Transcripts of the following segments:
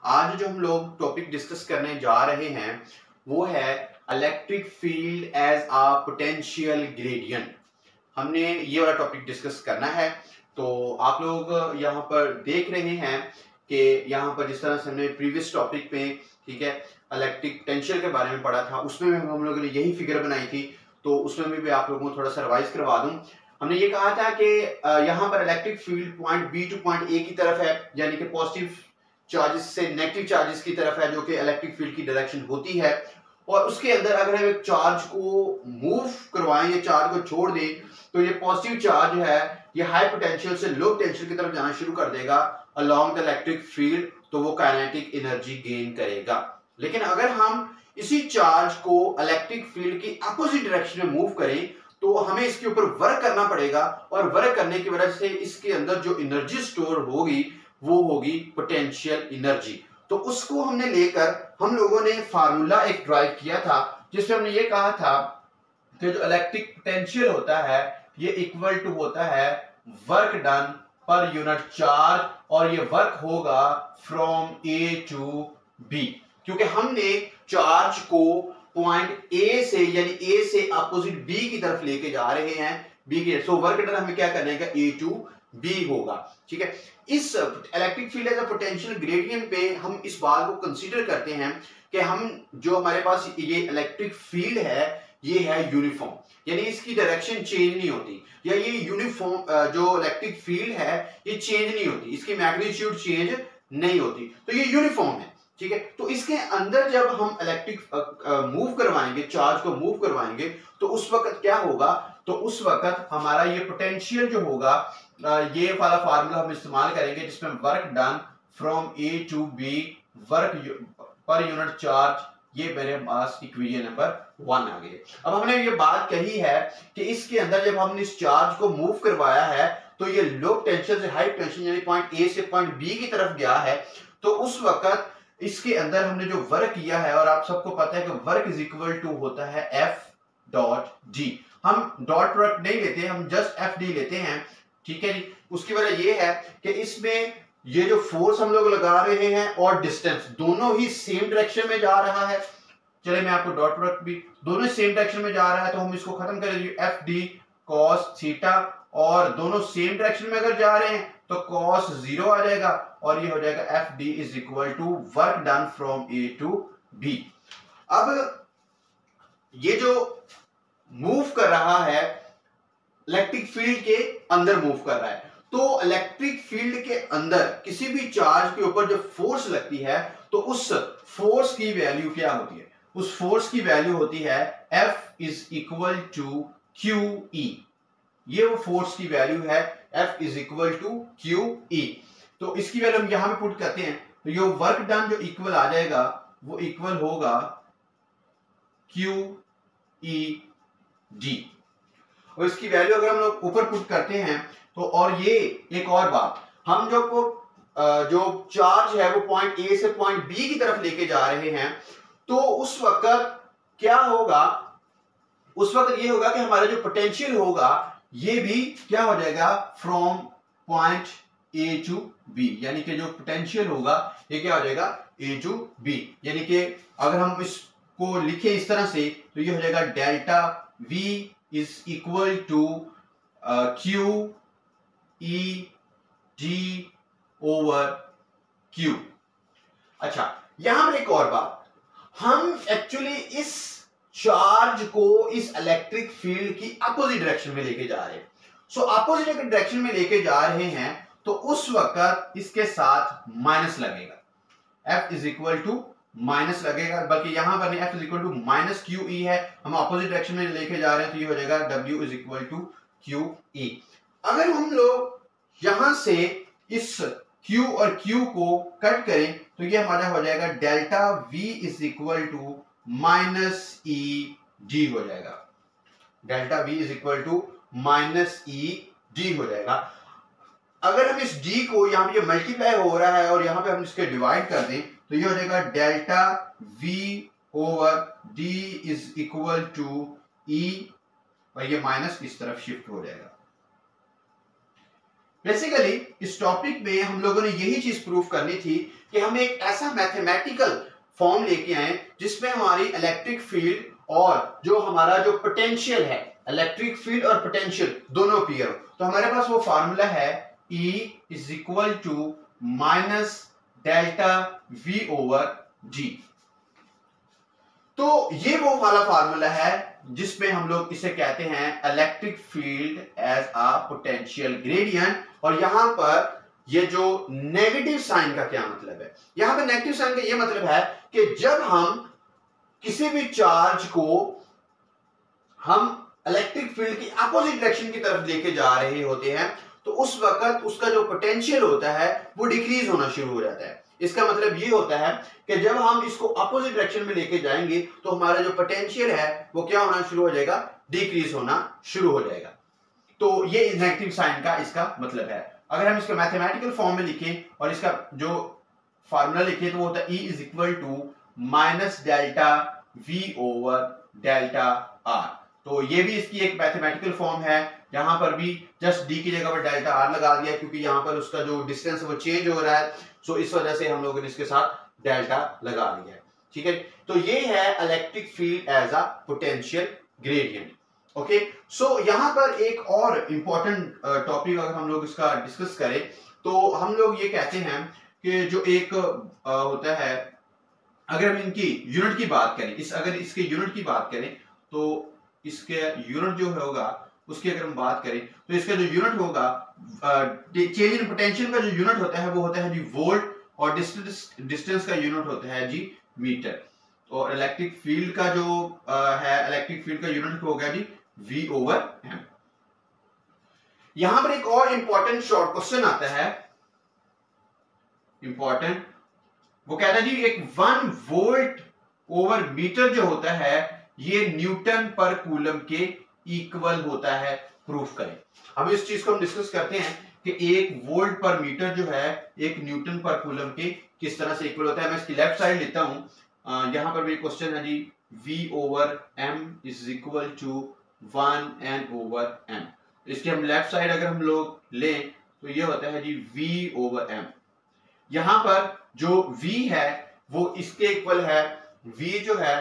आज जो हम लोग टॉपिक डिस्कस करने जा रहे हैं वो है electric field as a potential gradient. हमने ये वाला टॉपिक डिस्कस करना है। तो आप लोग यहाँ पर देख रहे हैं कि यहाँ पर जिस तरह से हमने प्रीवियस टॉपिक में, ठीक है, इलेक्ट्रिक पोटेंशियल के बारे में पढ़ा था, उसमें हम लोगों ने यही फिगर बनाई थी। तो उसमें भी आप लोगों को थोड़ा सा रिवाइज करवा दूं। हमने ये कहा था कि यहाँ पर electric field point B to point A की तरफ है, यानी कि पॉजिटिव चार्जेस से नेगेटिव चार्जेस की तरफ है, जो कि इलेक्ट्रिक फील्ड की डायरेक्शन होती है। और उसके अंदर अगर हम एक चार्ज को मूव करवाएं या चार्ज को छोड़ दें तो ये पॉजिटिव चार्ज है, ये हाई पोटेंशियल से लो पोटेंशियल की तरफ जाना शुरू कर देगा अलोंग द इलेक्ट्रिक फील्ड, तो वो काइनेटिक एनर्जी गेन करेगा। लेकिन अगर हम इसी चार्ज को इलेक्ट्रिक फील्ड की अपोजिट डायरेक्शन में मूव करें तो हमें इसके ऊपर वर्क करना पड़ेगा, और वर्क करने की वजह से इसके अंदर जो एनर्जी स्टोर होगी वो होगी पोटेंशियल एनर्जी। तो उसको हमने लेकर हम लोगों ने फार्मूला एक ड्राइव किया था, जिसमें हमने ये कहा था कि जो इलेक्ट्रिक पोटेंशियल होता है ये इक्वल टू होता है work done per unit charge, और ये वर्क होगा फ्रॉम ए टू बी, क्योंकि हमने चार्ज को पॉइंट ए से यानी ए से अपोजिट बी की तरफ लेके जा रहे हैं, बी की। सो वर्क डन हमें क्या करने का, ए टू बी होगा, ठीक है। इस electric field as a potential gradient पे हम इस बात को कंसीडर करते हैं कि हम जो हमारे पास ये इलेक्ट्रिक फील्ड है ये है यूनिफॉर्म, यानी इसकी डायरेक्शन चेंज नहीं होती, या ये यूनिफॉर्म जो इलेक्ट्रिक फील्ड है ये चेंज नहीं होती, इसकी मैग्नीट्यूड चेंज नहीं होती, तो ये यूनिफॉर्म है, ठीक है। तो इसके अंदर जब हम इलेक्ट्रिक मूव करवाएंगे, चार्ज को मूव करवाएंगे, तो उस वक्त क्या होगा, तो उस वक्त हमारा ये पोटेंशियल जो होगा, ये वाला फार्मूला हम इस्तेमाल करेंगे जिसमें work done from A to B, work per unit charge, ये मेरे पास इक्वेशन नंबर 1 आ गई। अब हमने ये बात कही है कि इसके अंदर जब हमने इस चार्ज को मूव करवाया है तो ये लो पोटेंशियल से हाई पोटेंशियल यानी पॉइंट ए से पॉइंट बी की तरफ गया है, तो उस वक्त इसके अंदर हमने जो वर्क किया है, और आप सबको पता है कि वर्क इज इक्वल टू होता है एफ डॉट डी। हम डॉट प्रोडक्ट नहीं लेते, हम जस्ट एफ डी लेते हैं, ठीक है जी। उसकी वजह ये है कि इसमें ये जो फोर्स हम लोग लगा रहे हैं और डिस्टेंस दोनों ही सेम डायरेक्शन में जा रहा है। चले मैं आपको डॉट प्रोडक्ट भी, दोनों सेम डायरेक्शन में जा रहा है, तो हम इसको खत्म करेंगे एफ डी कॉस थीटा, और दोनों सेम डायरेक्शन में अगर जा रहे हैं तो कॉस 0 आ जाएगा, और ये हो जाएगा F D is equal to work done from A to B. अब ये जो मूव कर रहा है इलेक्ट्रिक फील्ड के अंदर मूव कर रहा है, तो इलेक्ट्रिक फील्ड के अंदर किसी भी चार्ज के ऊपर जब फोर्स लगती है तो उस फोर्स की वैल्यू क्या होती है, उस फोर्स की वैल्यू होती है F is equal to Q E. ये वो फोर्स की वैल्यू है, F is equal to Q E. तो इसकी वैल्यू हम यहां पे पुट करते हैं, तो ये वर्क डन जो इक्वल आ जाएगा वो इक्वल होगा क्यू ई डी, और इसकी वैल्यू अगर हम लोग ऊपर पुट करते हैं तो, और ये एक और बात, हम जो चार्ज है वो पॉइंट ए से पॉइंट बी की तरफ लेके जा रहे हैं, तो उस वक्त क्या होगा, उस वक्त ये होगा कि हमारा जो पोटेंशियल होगा ये भी क्या हो जाएगा from point A to B, यानी कि जो पोटेंशियल होगा ये क्या हो जाएगा ए टू बी, यानी कि अगर हम इसको लिखें इस तरह से तो ये हो जाएगा delta V is equal to Q E D over Q. अच्छा, यहां पर एक और बात, हम एक्चुअली इस चार्ज को इस इलेक्ट्रिक फील्ड की अपोजिट डायरेक्शन में लेके जा रहे हैं। सो अपोजिट डायरेक्शन में लेके जा रहे हैं तो उस वक्त इसके साथ माइनस लगेगा, F is equal to minus लगेगा, बल्कि यहां पर नहीं, F is equal to minus Q E है, हम अपोजिट डायरेक्शन में लेके जा रहे हैं, तो ये हो जाएगा W is equal to Q E. अगर हम लोग यहां से इस Q और Q को कट करें तो ये हमारा हो जाएगा delta V is equal to minus E D हो जाएगा, delta V is equal to minus E D हो जाएगा। अगर हम इस D को यहां पे मल्टीप्लाई हो रहा है और यहां पे हम इसके डिवाइड कर दें तो ये हो जाएगा delta V over D is equal to E, और ये माइनस इस तरफ शिफ्ट हो जाएगा। बेसिकली इस टॉपिक में हम लोगों ने यही चीज प्रूव करनी थी कि हम एक ऐसा मैथमेटिकल फॉर्म लेके आए जिसमें हमारी इलेक्ट्रिक फील्ड और जो हमारा जो पोटेंशियल है, इलेक्ट्रिक फील्ड और पोटेंशियल दोनों क्लियर हो। तो हमारे पास वो फार्मूला है E is equal to minus delta V over G। तो ये वो वाला फार्मूला है जिसमें हम लोग इसे कहते हैं electric field as a potential gradient. और यहां पर ये जो नेगेटिव साइन का क्या मतलब है, यहां पर नेगेटिव साइन का ये मतलब है कि जब हम किसी भी चार्ज को हम इलेक्ट्रिक फील्ड की अपोजिट डायरेक्शन की तरफ लेके जा रहे होते हैं तो उस वक्त उसका जो पोटेंशियल होता है वो डिक्रीज होना शुरू हो जाता है। इसका मतलब ये होता है कि जब हम इसको अपोजिट डायरेक्शन में लेके जाएंगे तो हमारा जो पोटेंशियल है वो क्या होना शुरू हो जाएगा, डिक्रीज होना शुरू हो जाएगा। तो ये नेगेटिव साइन का इसका मतलब है। अगर हम इसका मैथमेटिकल फॉर्म में लिखें और इसका जो फार्मूला लिखें तो वो होता है E is equal to minus delta V over delta R। तो ये भी इसकी एक मैथमेटिकल फॉर्म है। यहां पर भी जस्ट D की जगह पर डेल्टा R लगा दिया क्योंकि यहां पर उसका जो डिस्टेंस वो चेंज हो रहा है, सो इस वजह से हम लोगों ने इसके साथ डेल्टा लगा दिया है। ठीक है, तो ये है electric field as a potential gradient. Okay, so यहां पर एक और इंपॉर्टेंट टॉपिक अगर हम लोग इसका डिस्कस करें तो हम लोग ये कहते हैं कि जो एक होता है, अगर हम इनकी यूनिट की बात करें, अगर इसके यूनिट की बात करें तो इसके यूनिट जो होगा उसकी अगर हम बात करें तो इसका जो यूनिट होगा चेंज इन पोटेंशियल का जो यूनिट होता है वो होता है जी वोल्ट और डिस्टेंस का यूनिट होता है जी मीटर। और इलेक्ट्रिक फील्ड का जो है, इलेक्ट्रिक फील्ड का यूनिट होगा जी V ओवर M। यहां पर एक और इंपॉर्टेंट शॉर्ट क्वेश्चन आता है, इंपॉर्टेंट, वो कहता है जी एक 1 वोल्ट ओवर मीटर जो होता है ये न्यूटन पर कूलम के इक्वल होता है, प्रूफ करें। हम इस चीज को हम डिस्कस करते हैं कि 1 वोल्ट पर मीटर जो है एक न्यूटन पर कूलम के किस तरह से इक्वल होता है। मैं इसकी लेफ्ट साइड लेता हूं। यहां पर भी क्वेश्चन है जी V over M is equal to 1N over M। इसकी हम लेफ्ट साइड अगर हम लोग लें तो ये होता है जी V ओवर M। यहां पर जो V है वो इसके इक्वल है, V जो है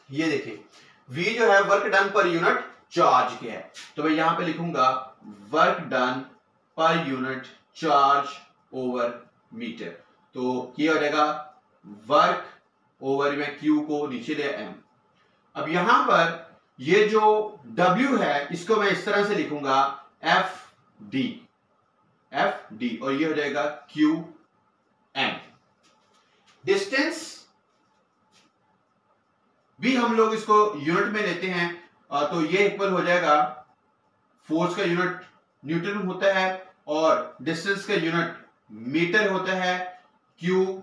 ये देखिए V जो है work done per unit charge के है। तो मैं यहां पे लिखूंगा work done per unit charge over metre. तो ये हो जाएगा वर्क ओवर, मैं Q को नीचे ले M। अब यहां पर ये जो W है इसको मैं इस तरह से लिखूंगा FD, और ये हो जाएगा QM। डिस्टेंस भी हम लोग इसको यूनिट में लेते हैं तो ये इक्वल हो जाएगा, फोर्स का यूनिट न्यूटन होता है और डिस्टेंस का यूनिट मीटर होता है। क्यू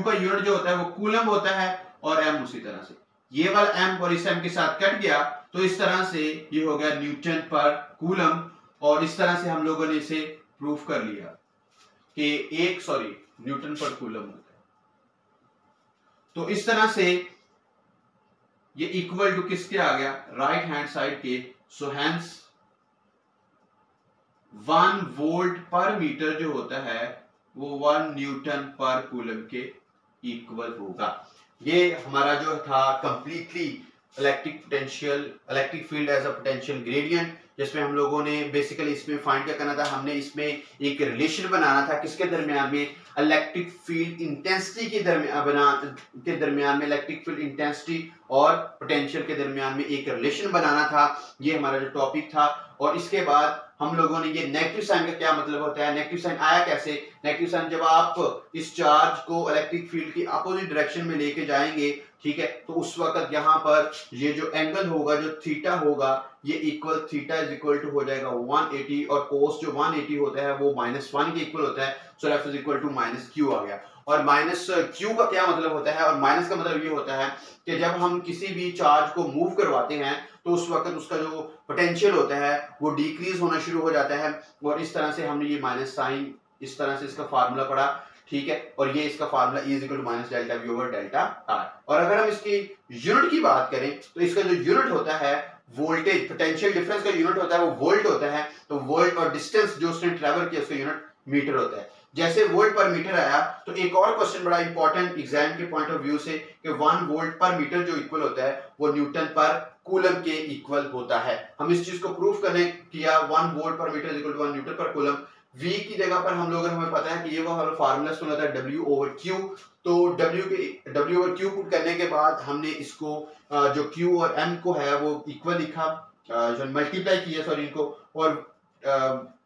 का यूनिट जो होता है वो कूलम होता है और M उसी तरह से, ये वाला M और इस M के साथ कट गया तो इस तरह से ये हो गया न्यूटन पर कूलम। और इस तरह से हम लोगों ने इसे प्रूफ कर लिया कि न्यूटन पर कूलम होता है। तो इस तरह से ये इक्वल टू किसके आ गया, राइट हैंड साइड के। सो हैंस 1 वोल्ट पर मीटर जो होता है वो 1 न्यूटन पर कूलम के इक्वल होगा। ये हमारा जो था completely electric field as a potential gradient, जिसमें हम लोगों ने बेसिकली इसमें फाइंड क्या करना था, हमने इसमें एक रिलेशन बनाना था किसके दरमियान में, इलेक्ट्रिक फील्ड इंटेंसिटी के दरमियान में इलेक्ट्रिक फील्ड इंटेंसिटी और पोटेंशियल के दरमियान में एक रिलेशन बनाना था। ये हमारा जो टॉपिक था। और इसके बाद हम लोगों ने ये नेगेटिव साइन का क्या मतलब होता है, नेगेटिव साइन आया कैसे, नेगेटिव साइन जब आप इस चार्ज को इलेक्ट्रिक फील्ड की अपोजिट डायरेक्शन में लेके जाएंगे, ठीक है, तो उस वक्त यहाँ पर ये जो एंगल होगा, जो थीटा होगा, ये equal theta is equal to हो जाएगा 180 और कोस जो 180 होता है वो -1 के इक्वल होता है। So F is equal to -q आ गया। और -q का क्या मतलब होता है, और माइनस का मतलब ये होता है कि जब हम किसी भी चार्ज को मूव करवाते हैं तो उस वक्त उसका जो पोटेंशियल होता है वो डिक्रीज होना शुरू हो जाता है। और इस तरह से हमने ये माइनस साइन, इस तरह से इसका फार्मूला पढ़ा, ठीक है। और ये इसका formula E equal to minus delta V over delta R। और अगर हम इसकी यूनिट की बात करें तो इसका जो यूनिट होता है वोल्टेज पोटेंशियल डिफरेंस का यूनिट होता है वो वोल्ट होता है, तो वोल्ट और डिस्टेंस जो उसने ट्रेवल किया उसका यूनिट मीटर होता है। जैसे वोल्ट पर मीटर आया तो एक और क्वेश्चन बड़ा इंपॉर्टेंट एग्जाम के पॉइंट ऑफ व्यू से कि 1 वोल्ट पर मीटर जो इक्वल होता है वो न्यूटन पर कूलम के इक्वल होता है। हम इस चीज को प्रूफ करने किया 1 वोल्ट पर मीटर इक्वल टू 1 न्यूटन पर कूलम। V की जगह पर हम लोग हमें पता है कि ये वो हमारा फार्मूला सुना था W/Q, तो W/Q पुट करने के बाद हमने इसको जो Q और M को है वो इक्वल लिखा, जो मल्टीप्लाई किया सॉरी इनको, और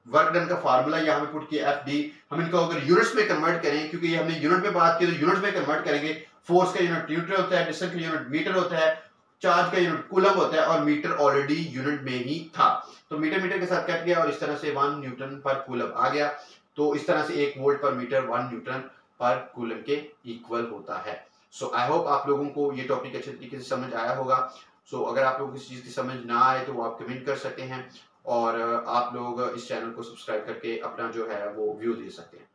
वर्क डन का फार्मूला यहाँ पे पुट किया FD। हम इनको अगर यूनिट्स में कन्वर्ट करें, क्योंकि ये हमने यूनिट में बात की तो यूनिट्स में कन्वर्ट करेंगे। फोर्स का यूनिट न्यूटन होता है, डिस्टेंस का यूनिट मीटर होता है, चार्ज का यूनिट कूलम होता है, और मीटर ऑलरेडी यूनिट में ही था तो मीटर मीटर के साथ कट गया और इस तरह से 1 न्यूटन पर कूलम आ गया। तो इस तरह से 1 वोल्ट पर मीटर 1 न्यूटन पर कूलम के इक्वल होता है। सो आई होप आप लोगों को ये टॉपिक अच्छे तरीके से समझ आया होगा। सो अगर आप लोगों को किसी चीज की समझ ना आए तो वो आप कमेंट कर सकते हैं, और आप लोग इस चैनल को सब्सक्राइब करके अपना जो है वो व्यू दे सकते हैं।